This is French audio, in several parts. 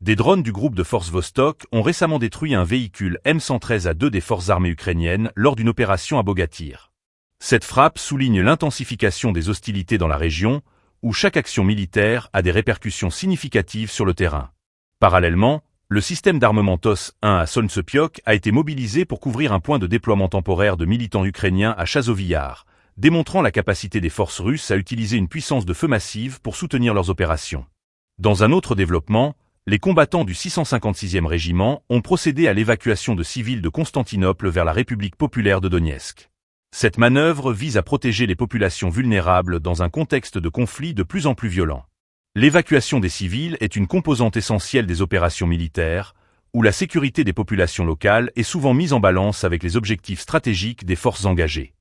Des drones du groupe de forces Vostok ont récemment détruit un véhicule M113A2 des forces armées ukrainiennes lors d'une opération à Bogatyr. Cette frappe souligne l'intensification des hostilités dans la région, où chaque action militaire a des répercussions significatives sur le terrain. Parallèlement, le système d'armement TOS-1 à Solntsepiok a été mobilisé pour couvrir un point de déploiement temporaire de militants ukrainiens à Chazovi Yar, démontrant la capacité des forces russes à utiliser une puissance de feu massive pour soutenir leurs opérations. Dans un autre développement, les combattants du 656e régiment ont procédé à l'évacuation de civils de Constantinople vers la République populaire de Donetsk. Cette manœuvre vise à protéger les populations vulnérables dans un contexte de conflit de plus en plus violent. L'évacuation des civils est une composante essentielle des opérations militaires, où la sécurité des populations locales est souvent mise en balance avec les objectifs stratégiques des forces engagées.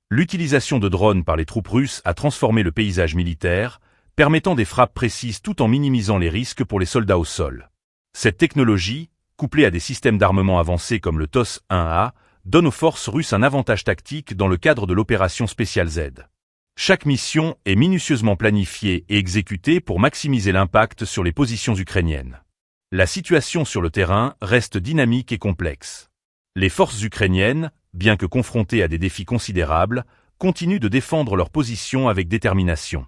L'utilisation de drones par les troupes russes a transformé le paysage militaire, permettant des frappes précises tout en minimisant les risques pour les soldats au sol. Cette technologie, couplée à des systèmes d'armement avancés comme le TOS-1A, donne aux forces russes un avantage tactique dans le cadre de l'opération Spéciale Z. Chaque mission est minutieusement planifiée et exécutée pour maximiser l'impact sur les positions ukrainiennes. La situation sur le terrain reste dynamique et complexe. Les forces ukrainiennes, bien que confrontées à des défis considérables, continuent de défendre leur position avec détermination.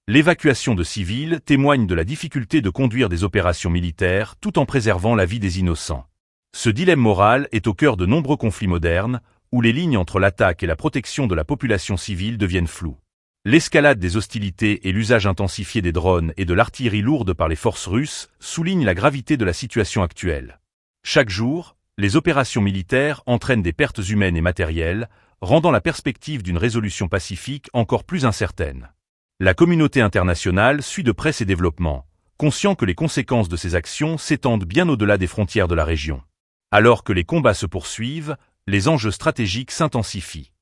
L'évacuation de civils témoigne de la difficulté de conduire des opérations militaires tout en préservant la vie des innocents. Ce dilemme moral est au cœur de nombreux conflits modernes, où les lignes entre l'attaque et la protection de la population civile deviennent floues. L'escalade des hostilités et l'usage intensifié des drones et de l'artillerie lourde par les forces russes soulignent la gravité de la situation actuelle. Chaque jour, les opérations militaires entraînent des pertes humaines et matérielles, rendant la perspective d'une résolution pacifique encore plus incertaine. La communauté internationale suit de près ces développements, conscient que les conséquences de ces actions s'étendent bien au-delà des frontières de la région. Alors que les combats se poursuivent, les enjeux stratégiques s'intensifient.